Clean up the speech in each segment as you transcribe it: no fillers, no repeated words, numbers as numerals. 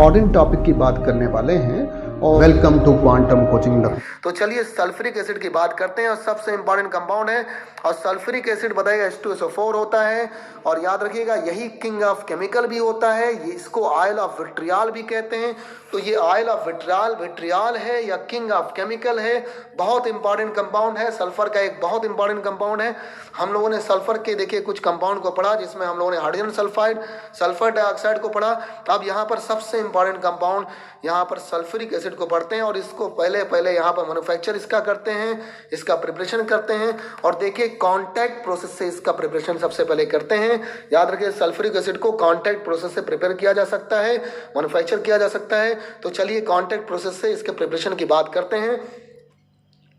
Important topic की बात करने वाले हैं और वेलकम टू क्वांटम कोचिंग। तो चलिए सल्फ्यूरिक एसिड की बात करते हैं और सबसे इंपॉर्टेंट कंपाउंड है और सल्फ्यूरिक एसिड बताइएगा H2SO4 होता है और याद रखिएगा यही किंग ऑफ केमिकल भी होता है, ये इसको ऑयल ऑफ विट्रियल भी कहते हैं। तो ये ऑयल ऑफ विट्रियल है या किंग ऑफ केमिकल है, बहुत इंपॉर्टेंट कंपाउंड है। सल्फर का एक बहुत इंपॉर्टेंट कंपाउंड है। हम लोगों ने सल्फर के देखिए कुछ कंपाउंड को पढ़ा जिसमें हम लोगों ने हाइड्रोजन सल्फाइड, सल्फर डाइऑक्साइड को पढ़ा। अब यहाँ पर सबसे इंपॉर्टेंट कंपाउंड यहाँ पर सल्फ्यूरिक एसिड को पढ़ते हैं और इसको पहले यहाँ पर मैन्युफैक्चर इसका करते हैं, इसका प्रिपरेशन करते हैं और देखिए कांटेक्ट प्रोसेस से इसका प्रिपरेशन सबसे पहले करते हैं। याद रखिए सल्फ्यूरिक एसिड को कांटेक्ट प्रोसेस से प्रिपेयर किया जा सकता है, मैन्युफैक्चर किया जा सकता है। तो चलिए कांटेक्ट प्रोसेस से इसके प्रिपरेशन की बात करते हैं।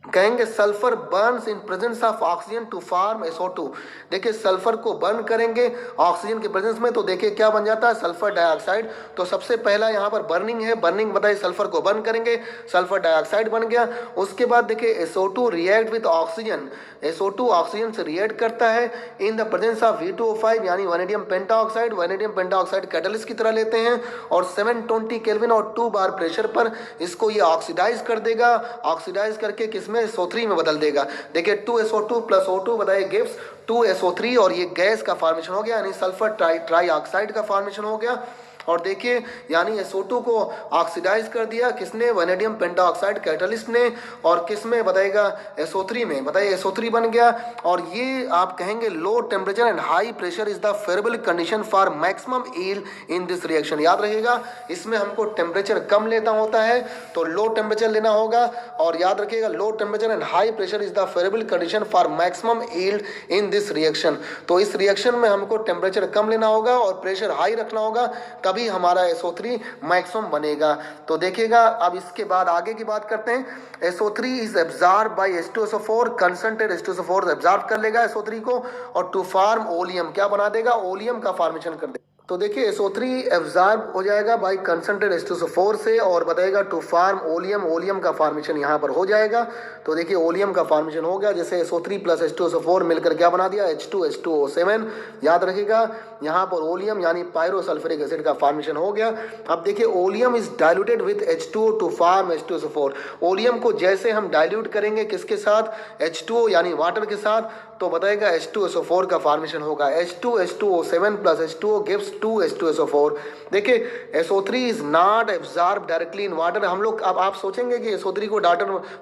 कहेंगे sulphur burns in presence of oxygen to form SO2। देखिए सल्फर को बर्न करेंगे ऑक्सीजन के प्रेजेंस में तो देखिए क्या बन जाता है, सल्फर डाइऑक्साइड। तो सबसे पहला यहाँ पर बर्निंग है, बर्निंग बताइए सल्फर को बर्न करेंगे, सल्फर डाइऑक्साइड बन गया। उसके बाद देखिए SO2 react with oxygen, SO2 oxygen से रिएक्ट करता है in the presence of V2O5 यानी vanadium pentoxide. Vanadium pentoxide catalyst की तरह लेते हैं और 720 केल्विन और 2 बार प्रेशर पर इसको ये ऑक्सीडाइज कर देगा। ऑक्सीडाइज करके किसमें SO3 में बदल देगा। देखिए 2SO2 प्लस O2 बताइए गिव्स 2SO3 और ये गैस का फॉर्मेशन हो गया यानी सल्फर ट्राइऑक्साइड का फॉर्मेशन हो गया। और देखिए यानी SO2 को ऑक्सीडाइज कर दिया किसने, वैनेडियम पेंटाऑक्साइड कैटलिस्ट ने। और किस में बताइएगा, SO3 में, बताइए SO3 बन गया। और ये आप कहेंगे low temperature and high pressure is the favourable condition for maximum yield in this reaction. याद रखिएगा इसमें हमको टेम्परेचर कम लेना होता है तो लो टेम्परेचर लेना होगा। और याद रखिएगा low temperature and high pressure is the favourable condition for maximum yield in this reaction. तो इस रिएक्शन में हमको टेम्परेचर कम लेना होगा और प्रेशर हाई रखना होगा, तभी हमारा SO3 मैक्सिमम बनेगा। तो देखिएगा अब इसके बाद आगे की बात करते हैं। SO3 is absorb by H2SO4, concentrate H2SO4 absorb कर लेगा SO3 को और टू फॉर्म ओलियम क्या बना देगा, ओलियम का फॉर्मेशन कर देगा। तो देखिए SO3 एब्जॉर्ब हो जाएगा बाय कंसंट्रेट H2SO4 से और बताएगा टू फॉर्म ओलियम, ओलियम का फॉर्मेशन यहाँ पर हो जाएगा। तो देखिए ओलियम का फॉर्मेशन हो गया, जैसे SO3 प्लस H2SO4 मिलकर क्या बना दिया, H2H2O7। याद रखिएगा यहाँ पर ओलियम यानी पायरोसल्फ्यूरिक एसिड का फॉर्मेशन हो गया। अब देखिए oleum is diluted with H2O to form H2SO4। Oleum को जैसे हम डाइल्यूट करेंगे किसके साथ, H2O यानी वाटर के साथ, तो बताएगा H2SO4 का फॉर्मेशन होगा। H2H2O7 plus H2O gives 2H2SO4। देखिए SO3 is not absorb directly in water. हम लोग अब आप सोचेंगे कि SO3 को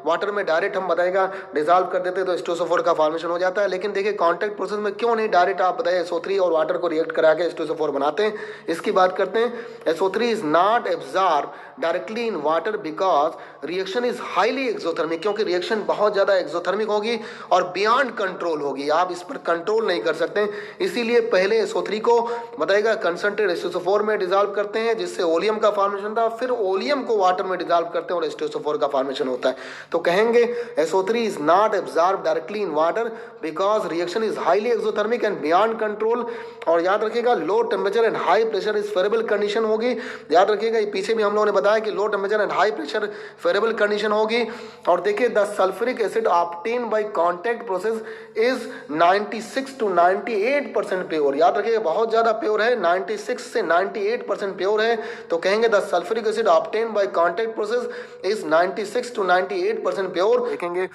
वाटर में डायरेक्ट हम बताएगा डिजॉल्व कर देते तो H2SO4 का फॉर्मेशन हो जाता है, लेकिन देखिए कांटेक्ट प्रोसेस में क्यों नहीं डायरेक्ट आप बताइए SO3 और वाटर को रिएक्ट करा के H2SO4 बनाते हैं। इसकी बात करते हैं। SO3 is not absorb directly in water because reaction is highly exothermic, क्योंकि रिएक्शन बहुत ज्यादा एक्सोथर्मिक होगी और बियॉन्ड कंट्रोल होगी, आप इस पर कंट्रोल नहीं कर सकते। इसीलिए पहले SO3 को बताएगा कंसंट्रेट H2SO4 में डिजॉल्व करते हैं जिससे ओलियम का फॉर्मेशन था, फिर ओलियम को वाटर में डिजॉल्व करते हैं और H2SO4 का फॉर्मेशन होता है। तो कहेंगे SO3 is not absorb directly in water because reaction is highly exothermic and beyond control. और याद रखिएगा low temperature and high pressure is favourable condition होगी। याद रखिएगा ये पीछे भी हम लोगों ने बताया कि low temperature and high pressure favourable condition होगी। और देखिए the sulphuric acid obtain by contact process is 96 to 98% pure. याद रखिएगा बहुत ज्यादा प्योर है, 96 से 98% प्योर है। तो कहेंगे the sulphuric acid obtain by contact process is 96 to 98% pure. देखेंगे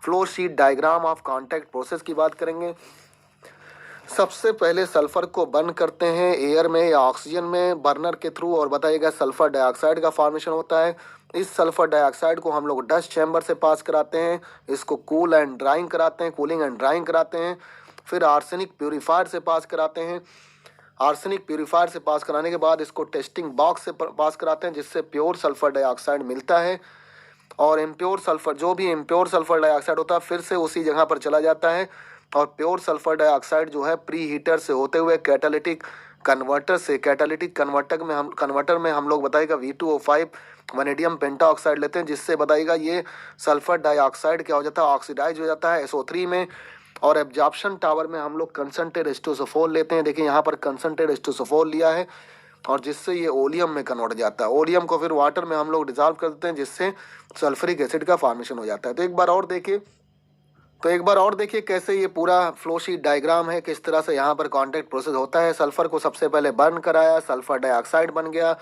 flow sheet diagram of contact process की बात करेंगे। सबसे पहले सल्फर को बर्न करते हैं एयर में या ऑक्सीजन में बर्नर के थ्रू और बताइएगा सल्फर डाइऑक्साइड का फॉर्मेशन होता है। इस सल्फर डाइऑक्साइड को हम लोग डस्ट चैम्बर से पास कराते हैं, इसको कूल एंड ड्राइंग कराते हैं, कूलिंग एंड ड्राइंग कराते हैं। फिर आर्सेनिक प्यूरीफायर से पास कराते हैं। आर्सेनिक प्यूरीफायर से पास कराने के बाद इसको टेस्टिंग बॉक्स से पास कराते हैं जिससे प्योर सल्फर डाइऑक्साइड मिलता है। और इम्प्योर सल्फर, जो भी इम्प्योर सल्फर डाइऑक्साइड होता है फिर से उसी जगह पर चला जाता है और प्योर सल्फर डाइऑक्साइड जो है प्री हीटर से होते हुए कैटालिटिक कन्वर्टर से, कैटालिटिक कन्वर्टर में हम लोग बताएगा V2O5 वैनेडियम पेंटाऑक्साइड लेते हैं जिससे बताएगा ये सल्फर डाइऑक्साइड क्या हो जाता है, ऑक्सीडाइज हो जाता है SO3 में। और एब्जॉर्प्शन टावर में हम लोग कंसंट्रेट H2SO4 लेते हैं। देखिए यहाँ पर कंसंट्रेट H2SO4 लिया है और जिससे ये ओलियम में कन्वर्ट जाता है। ओलियम को फिर वाटर में हम लोग डिजॉल्व कर देते हैं जिससे सल्फ्यूरिक एसिड का फॉर्मेशन हो जाता है। तो एक बार और देखिए कैसे ये पूरा फ्लो शीट डायग्राम है, किस तरह से यहाँ पर कांटेक्ट प्रोसेस होता है। सल्फर को सबसे पहले बर्न कराया, सल्फर डाइऑक्साइड बन गया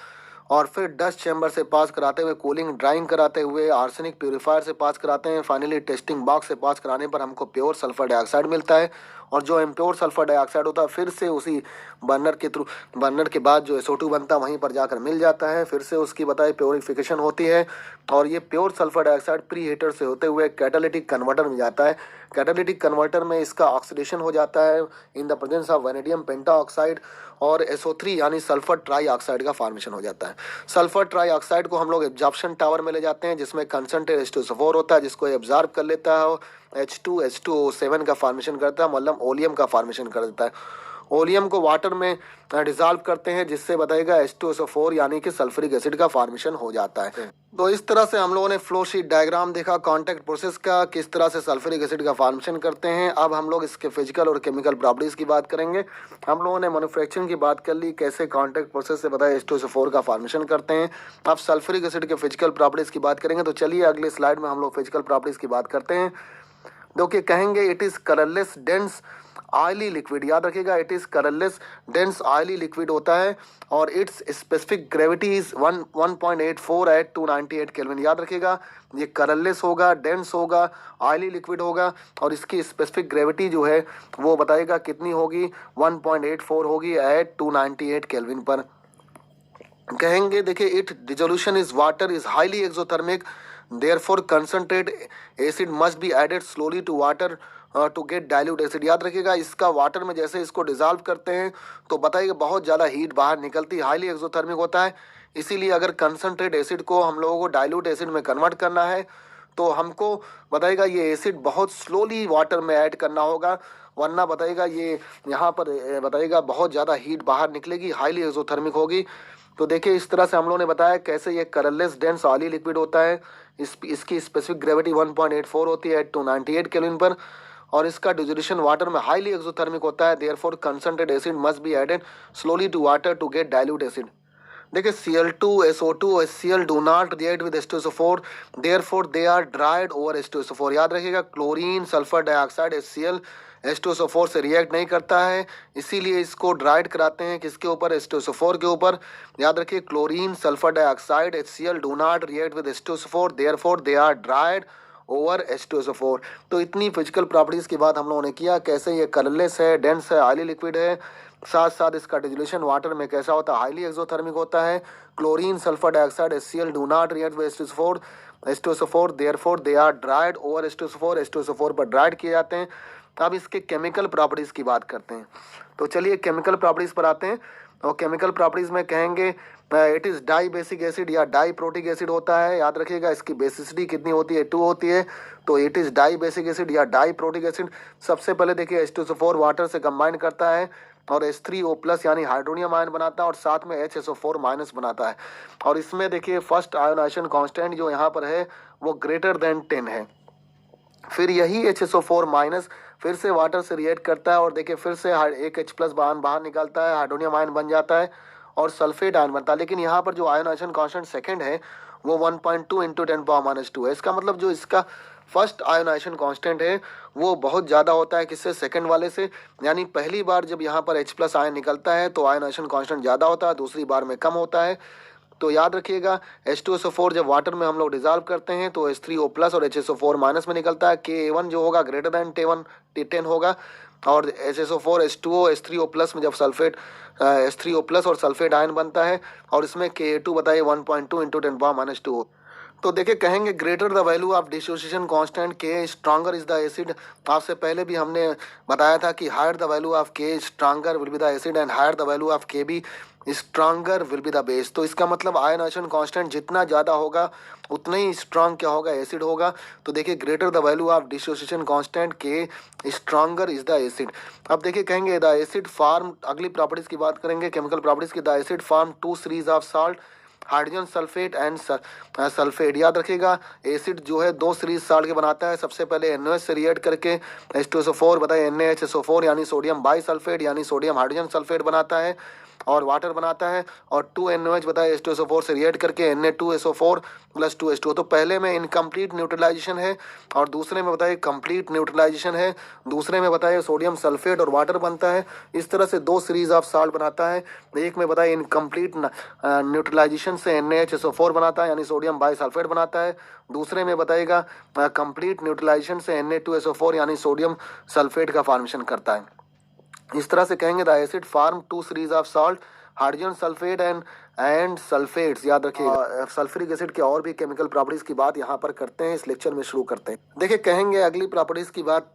और फिर डस्ट चैम्बर से पास कराते हुए, कूलिंग ड्राइंग कराते हुए, आर्सेनिक प्यूरीफायर से पास कराते हैं। फाइनली टेस्टिंग बॉक्स से पास कराने पर हमको प्योर सल्फर डाइऑक्साइड मिलता है। और जो इम्प्योर सल्फर डाइऑक्साइड होता है फिर से उसी बर्नर के थ्रू, बर्नर के बाद जो SO2 बनता है वहीं पर जाकर मिल जाता है। फिर से उसकी बताए प्योरीफिकेशन होती है और ये pure sulphur dioxide pre heater से होते हुए कैटालिटिक कन्वर्टर में जाता है। कैटालिटिक कन्वर्टर में इसका ऑक्सीडेशन हो जाता है in the presence of vanadium pentoxide और SO3 यानी सल्फर ट्राईऑक्साइड का फॉर्मेशन हो जाता है। सल्फर ट्राईऑक्साइड को हम लोग एब्जॉर्प्शन टावर में ले जाते हैं जिसमें कंसंट्रेट H2SO4 होता है जिसको एब्जॉर्ब कर लेता है। H2H2O7 का फॉर्मेशन करता है, मतलब ओलियम का फॉर्मेशन कर देता है। ओलियम को वाटर में डिसॉल्व करते हैं जिससे बताएगा H2SO4 यानी कि सल्फ्यूरिक एसिड का फॉर्मेशन हो जाता है। तो इस तरह से हम लोगों ने फ्लो शीट डायग्राम देखा कांटेक्ट प्रोसेस का, किस तरह से सल्फ्यूरिक एसिड का फॉर्मेशन करते हैं। अब हम लोग इसके फिजिकल और केमिकल प्रॉपर्टीज की बात करेंगे। हम लोगों ने मैन्युफैक्चरिंग की बात कर ली, कैसे कांटेक्ट प्रोसेस से बताया H2SO4 का फॉर्मेशन करते हैं। अब सल्फ्यूरिक एसिड के फिजिकल प्रॉपर्टीज की बात करेंगे। तो चलिए अगले स्लाइड में हम लोग फिजिकल प्रॉपर्टीज की बात करते हैं। जो कि कहेंगे it is colourless dense oily liquid. याद रखिएगा, it is colourless dense oily liquid होता है और its specific gravity is 1.84 at 298 kelvin. याद रखिएगा, ये कलरलेस होगा, डेंस होगा, ऑयली लिक्विड होगा और इसकी स्पेसिफिक ग्रेविटी जो है वो बताएगा कितनी होगी, 1.84 होगी एट 298 केल्विन पर। कहेंगे देखिए it dissolution is water is highly exothermic, therefore concentrate acid must be added slowly to water to get dilute acid. याद रखिएगा, इसका वाटर में जैसे इसको डिसॉल्व करते हैं तो बताइए बहुत ज़्यादा हीट बाहर निकलती है, हाईली एक्सोथर्मिक होता है। इसीलिए अगर कंसंट्रेट एसिड को हम लोगों को डाइल्यूट एसिड में कन्वर्ट करना है तो हमको बताइएगा ये एसिड बहुत स्लोली वाटर में ऐड करना होगा, वरना बताइएगा ये यहाँ पर बताइएगा बहुत ज़्यादा हीट बाहर निकलेगी, हाईली एक्सोथर्मिक होगी। तो देखिए इस तरह से हम लोगों ने बताया कैसे ये कलरलेस डेंस ऑयली लिक्विड होता है। इसकी स्पेसिफिक ग्रेविटी 1.84 होती है एट 298 केल्विन पर और इसका डिसोल्यूशन वाटर में हाईली एक्सोथर्मिक होता है। Therefore concentrate acid must be added slowly to water to get dilute acid. देखिए Cl2, SO2 और HCl do not react with H2SO4, therefore they are dried over H2SO4। याद रखिएगा, chlorine sulphur dioxide HCl H2SO4 से react नहीं करता है, इसीलिए इसको ड्राइड कराते हैं किसके ऊपर, H2SO4 के ऊपर। याद रखिए, chlorine sulphur dioxide HCl do not react with H2SO4, therefore they are dried over H2SO4। तो इतनी फिजिकल प्रॉपर्टीज़ की बात हम लोगों ने किया, कैसे ये कलरलेस है, डेंस है, ऑयली लिक्विड है, साथ साथ इसका डिसोल्यूशन वाटर में कैसा होता है, हाईली एक्सोथर्मिक होता है। Chlorine sulphur dioxide HCl do not react with H2SO4 therefore they are dried over H2SO4 पर ड्राइड किए जाते हैं। अब इसके केमिकल प्रॉपर्टीज़ की बात करते हैं। तो चलिए केमिकल प्रॉपर्टीज़ पर आते हैं। और केमिकल प्रॉपर्टीज़ में कहेंगे it is dibasic acid या डाई प्रोटिक एसिड होता है। याद रखिएगा, इसकी बेसिसिटी कितनी होती है, 2 होती है। तो it is dibasic acid या डाई प्रोटिक एसिड। सबसे पहले देखिए H2SO4 वाटर से कंबाइन करता है और H3O+ यानी हाइड्रोनियम आयन बनाता है और साथ में HSO4- बनाता है। और इसमें देखिए फर्स्ट आयोनाइजेशन कांस्टेंट जो यहाँ पर है वो ग्रेटर देन 10 है। फिर यही HSO4- फिर से वाटर से रिएक्ट करता है और देखिए फिर से एक H+ बाहर निकलता है, हाइड्रोनियम आयन बन जाता है और सल्फेट आयन बनता है। लेकिन यहाँ पर जो आयोनाइजेशन कांस्टेंट सेकंड है वो 1.2 × 10⁻² है। इसका मतलब जो इसका फर्स्ट आयोनाइजेशन कांस्टेंट है वो बहुत ज़्यादा होता है किससे, सेकंड वाले से। यानी पहली बार जब यहाँ पर H+ आयन निकलता है तो आयोनाइजेशन कांस्टेंट ज़्यादा होता है, दूसरी बार में कम होता है। तो याद रखिएगा, H2SO4 जब वाटर में हम लोग डिसॉल्व करते हैं तो H3O+ और HSO4- में निकलता है। Ka1 जो होगा ग्रेटर देन 10 होगा और HSO4 H2O H3O+ में जब सल्फेट H3O+ और सल्फेट आयन बनता है और इसमें Ka2 बताइए 1.2 × 10⁻²। तो देखिए कहेंगे greater the value of dissociation constant K stronger is the acid. आपसे पहले भी हमने बताया था कि higher the value of K stronger will be the acid and higher the value of Kb stronger will be the base. तो इसका मतलब आयोनाइजेशन कांस्टेंट जितना ज़्यादा होगा उतना ही स्ट्रॉन्ग क्या होगा, एसिड होगा। तो देखिए greater the value of dissociation constant K stronger is the acid. अब देखिए कहेंगे द एसिड फॉर्म, अगली प्रॉपर्टीज़ की बात करेंगे केमिकल प्रॉपर्टीज़ की। The acid form 2 series of salt, hydrogen sulphate and sulphate. याद रखिएगा, एसिड जो है 2 सीरीज साल्ट के बनाता है। सबसे पहले NaOH से रिएक्ट करके H2SO4 बताइए NaHSO4 यानी सोडियम बाईसल्फेट यानी सोडियम हाइड्रोजन सल्फेट बनाता है और वाटर बनाता है, और 2NOH बताया H2SO4 से रिएक्ट करके Na2SO4 प्लस 2H2O। तो पहले में इनकम्प्लीट न्यूट्रलाइजेशन है और दूसरे में बताइए कंप्लीट न्यूट्रलाइजेशन है। दूसरे में बताइए सोडियम सल्फेट और वाटर बनता है। इस तरह से दो सीरीज ऑफ साल्ट बनाता है। एक में बताइए इनकम्प्लीट न्यूट्रलाइजेशन से NaHSO4 बनाता है यानी सोडियम बाइसल्फेट बनाता है। दूसरे में बताइएगा कंप्लीट न्यूट्रलाइजेशन से Na2SO4 यानी सोडियम सल्फेट का फॉर्मेशन करता है। इस तरह से कहेंगे the acid form two series of salt hydrogen sulphate and sulphates. याद रखिएगा सल्फ्यूरिक एसिड के और भी केमिकल प्रॉपर्टीज की बात यहाँ पर करते हैं। इस लेक्चर में शुरू करते हैं। देखिए कहेंगे अगली प्रॉपर्टीज की बात,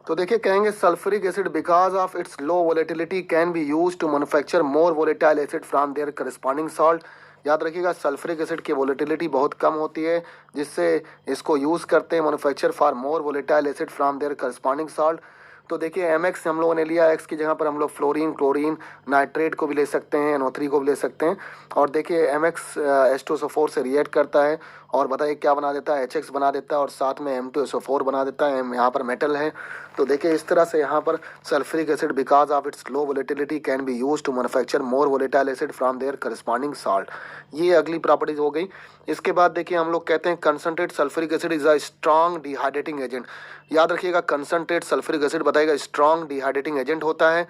तो देखिए कहेंगे sulphuric acid because of its low volatility can be use to manufacture more volatile acid from their corresponding salt. याद रखिएगा सल्फ्यूरिक एसिड की वोलेटिलिटी बहुत कम होती है जिससे इसको यूज़ करते हैं manufacture for more volatile acid from their corresponding salt. तो देखिए MX हम लोगों ने लिया, X की जगह पर हम लोग फ्लोरीन, क्लोरीन, नाइट्रेट को भी ले सकते हैं, NO3 को भी ले सकते हैं। और देखिए MX H2SO4 से रिएक्ट करता है और बताइए क्या बना देता है, HX बना देता है और साथ में M2SO4 बना देता है। यहाँ पर मेटल है। तो देखिए इस तरह से यहाँ पर sulphuric acid because of its low volatility can be use to manufacture more volatile acid from their corresponding salt. ये अगली प्रॉपर्टीज हो गई। इसके बाद देखिए हम लोग कहते हैं concentrate sulphuric acid is a strong dehydrating agent. याद रखिएगा कंसनट्रेट सल्फ्यूरिक एसिड बताएगा स्ट्रॉन्ग डिहाइड्रेटिंग एजेंट होता है।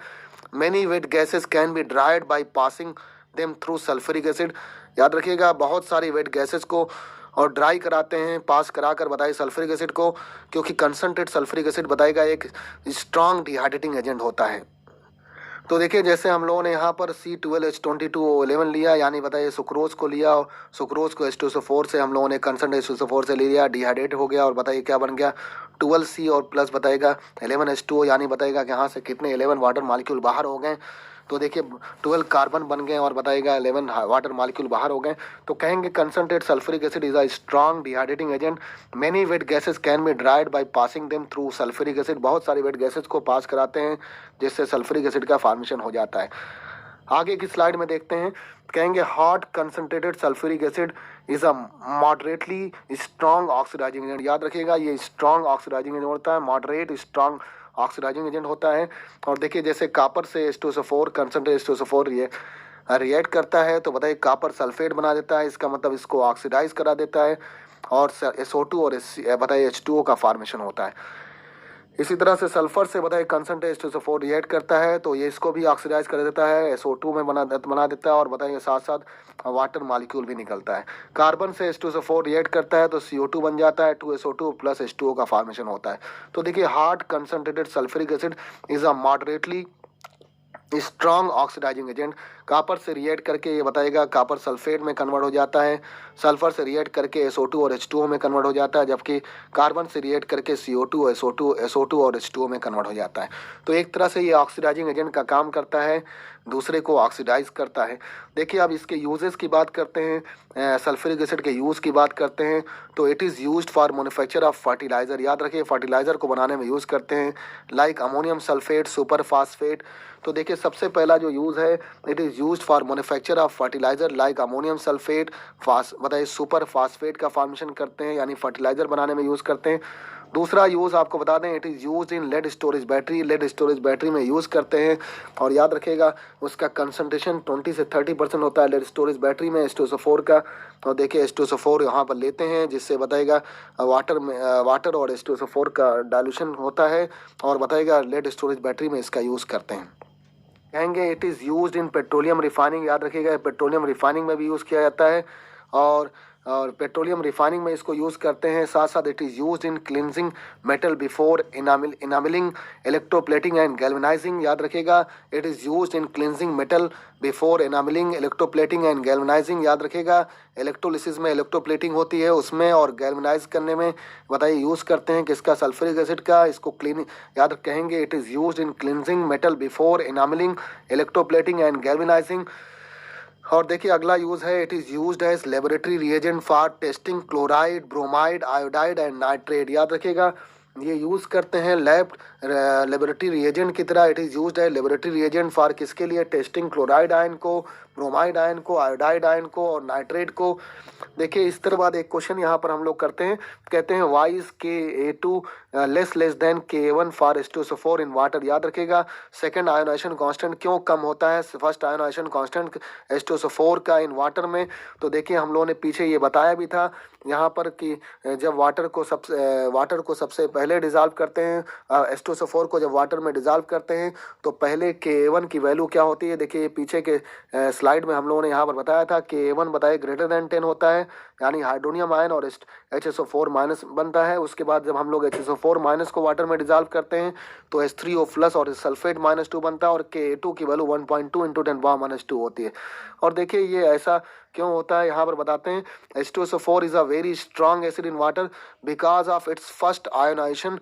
Many wet gases can be dried by passing them through sulphuric acid. याद रखिएगा बहुत सारी वेट गैसेस को और ड्राई कराते हैं, पास कराकर बताइए सल्फ्यूरिक एसिड को, क्योंकि कंसनट्रेट सल्फ्यूरिक एसिड बताएगा एक स्ट्रॉन्ग डिहाइड्रेटिंग एजेंट होता है। तो देखिए जैसे हम लोगों ने यहाँ पर C12H22O11 लिया यानी बताइए सुक्रोज को लिया, सुक्रोज को H2SO4 से हम लोगों ने कंसनट्रेट H2SO4 से ले लिया, डिहाइड्रेट हो गया और बताइए क्या बन गया 12C और प्लस बताएगा 11H2O यानी बताएगा कि यहाँ से कितने 11 वाटर मॉलिक्यूल बाहर हो गए। तो देखिए 12 कार्बन बन गए और बताएगा 11 वाटर मॉलिक्यूल बाहर हो गए। तो कहेंगे concentrate sulphuric acid is a strong dehydrating agent. Many wet gases can be dried by passing them through sulphuric acid. बहुत सारी वेट गैसेस को पास कराते हैं जिससे सल्फ्यूरिक एसिड का फॉर्मेशन हो जाता है। आगे की स्लाइड में देखते हैं, कहेंगे hot concentrated sulphuric acid is a moderately strong oxidising agent. याद रखिएगा ये स्ट्रॉन्ग ऑक्सीडाइजिंग एजेंट होता है, मॉडरेट स्ट्रॉन्ग ऑक्सीडाइजिंग एजेंट होता है। और देखिए जैसे कॉपर से H2SO4 कंसनट्रेट H2SO4 रिएक्ट करता है तो बताइए कॉपर सल्फेट बना देता है, इसका मतलब इसको ऑक्सीडाइज करा देता है और SO2 और बताइए H2O का फॉर्मेशन होता है। इसी तरह से सल्फर से बताइए कंसनट्रेट H2SO4 रिएक्ट करता है तो ये इसको भी ऑक्सीडाइज कर देता है, SO2 में बना देता है और बताइए साथ साथ वाटर मॉलिक्यूल भी निकलता है। कार्बन से H2SO4 रिएक्ट करता है तो CO2 बन जाता है, 2SO2 प्लस H2O का फॉर्मेशन होता है। तो देखिए hard concentrated sulphuric acid is a moderately strong oxidising agent. Copper से रिएक्ट करके ये बताएगा कॉपर सल्फेट में कन्वर्ट हो जाता है, सल्फर से रिएक्ट करके SO2 और H2O में कन्वर्ट हो जाता है, जबकि कार्बन से रिएक्ट करके CO2 SO2 और H2O में कन्वर्ट हो जाता है। तो एक तरह से ये ऑक्सीडाइजिंग एजेंट का काम करता है, दूसरे को ऑक्सीडाइज करता है। देखिए अब इसके यूजेस की बात करते हैं, सल्फ्यूरिक एसिड के यूज़ की बात करते हैं। तो it is used for manufacture of fertiliser. याद रखिए फर्टिलाइज़र को बनाने में यूज़ करते हैं, like ammonium sulphate, super phosphate. तो देखिए सबसे पहला जो यूज़ है it is used for manufacture of fertiliser like ammonium sulphate, बताइए सुपर फास्फेट का फॉर्मेशन करते हैं यानी फर्टिलाइज़र बनाने में यूज़ करते हैं। दूसरा यूज़ आपको बता दें it is use in lead storage battery, lead storage battery में यूज़ करते हैं। और याद रखिएगा उसका कंसनट्रेशन 20 से 30% होता है लेड स्टोरेज बैटरी में H2SO4 का। और देखिए H2SO4 यहाँ पर लेते हैं जिससे बताएगा वाटर और H2SO4 का डाइल्यूशन होता है और बताएगा लेड स्टोरेज बैटरी में इसका यूज़ करते हैं। कहेंगे it is used in petroleum refining. याद रखिएगा पेट्रोलियम रिफाइनिंग में भी यूज़ किया जाता है और पेट्रोलियम रिफाइनिंग में इसको यूज़ करते हैं। साथ साथ it is used in cleansing metal before enamelling, electroplating and galvanising. याद रखिएगा it is used in cleansing metal before enamelling, electroplating and galvanising. याद रखिएगा इलेक्ट्रोलिसिस में इलेक्ट्रोप्लेटिंग होती है उसमें, और गैल्वेनाइज करने में बताइए यूज़ करते हैं किसका, सल्फ्यूरिक एसिड का। इसको क्लीन याद कहेंगे it is used in cleansing metal before enamelling, electroplating and galvanising. और देखिए अगला यूज़ है it is used as laboratory reagent for testing chloride, bromide, iodide and nitrate. याद रखिएगा ये यूज़ करते हैं लेबोरेटरी रिएजेंट की तरह। इट इज़ यूज्ड है लेबोरेटरी रिएजेंट फॉर किसके लिए? टेस्टिंग क्लोराइड आयन को, ब्रोमाइड आयन को, आयोडाइड आयन को और नाइट्रेट को। देखिए इस तरह बाद एक क्वेश्चन यहाँ पर हम लोग करते हैं, कहते हैं why is Ka2 less than Ka1 for H2SO4 in water. याद रखिएगा सेकंड आयोनाइजेशन कांस्टेंट क्यों कम होता है फर्स्ट आयोनाइजेशन कांस्टेंट H2SO4 का इन वाटर में। तो देखिए हम लोगों ने पीछे ये बताया भी था यहाँ पर कि जब वाटर को सबसे पहले डिज़ोल्व करते हैं, H2SO4 को जब वाटर में डिज़ोल्व करते हैं तो पहले Ka1 की वैल्यू क्या होती है? देखिए पीछे के स्लाइड में हम लोगों ने यहाँ पर बताया था Ka1 बताए ग्रेटर देन 10 होता है, यानी हाइड्रोनियम आयन और HSO4 माइनस बनता है। उसके बाद जब हम लोग HSO4 माइनस को वाटर में डिज़ोल्व करते हैं तो H3O प्लस और सल्फेट -2 बनता है और Ka2 की वैल्यू 1.2 × 10⁻⁻2 होती है। और देखिए ये ऐसा क्यों होता है यहाँ पर बताते हैं। H2SO4 is a very strong acid in water because of its first ionization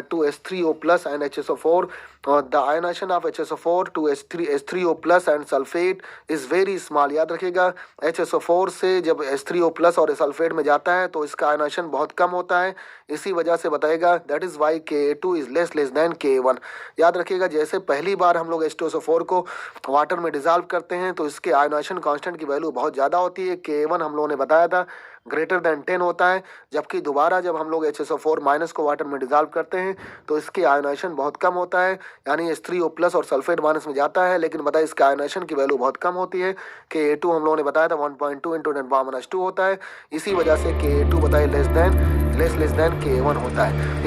to H3O plus and HSO4. The ionization of HSO4 to H3O plus and sulfate is very small। याद रखिएगा HSO4 से जब H3O plus और sulphate में जाता है तो इसका आयोनाइजेशन बहुत कम होता है, इसी वजह से बताएगा that is why Ka2 is less than Ka1। याद रखिएगा जैसे पहली बार हम लोग H2SO4 को वाटर में डिज़ोल्व करते हैं तो इसके आयोनाइजेशन कांस्टेंट की वैल्यू बहुत ज़्यादा होती है। Ka1 हम लोगों ने बताया था ग्रेटर देन 10 होता है, जबकि दोबारा जब हम लोग HSO4 माइनस को वाटर में डिज़ोल्व करते हैं तो इसके आयोनाइजेशन बहुत कम होता है, यानी H3O प्लस और सल्फेट माइनस में जाता है, लेकिन बताइए इसका आयोनाइजेशन की वैल्यू बहुत कम होती है। Ka2 हम लोगों ने बताया था 1.2 × 10⁻² होता है, इसी वजह से Ka2 बताइए लेस देन Ka1 होता है।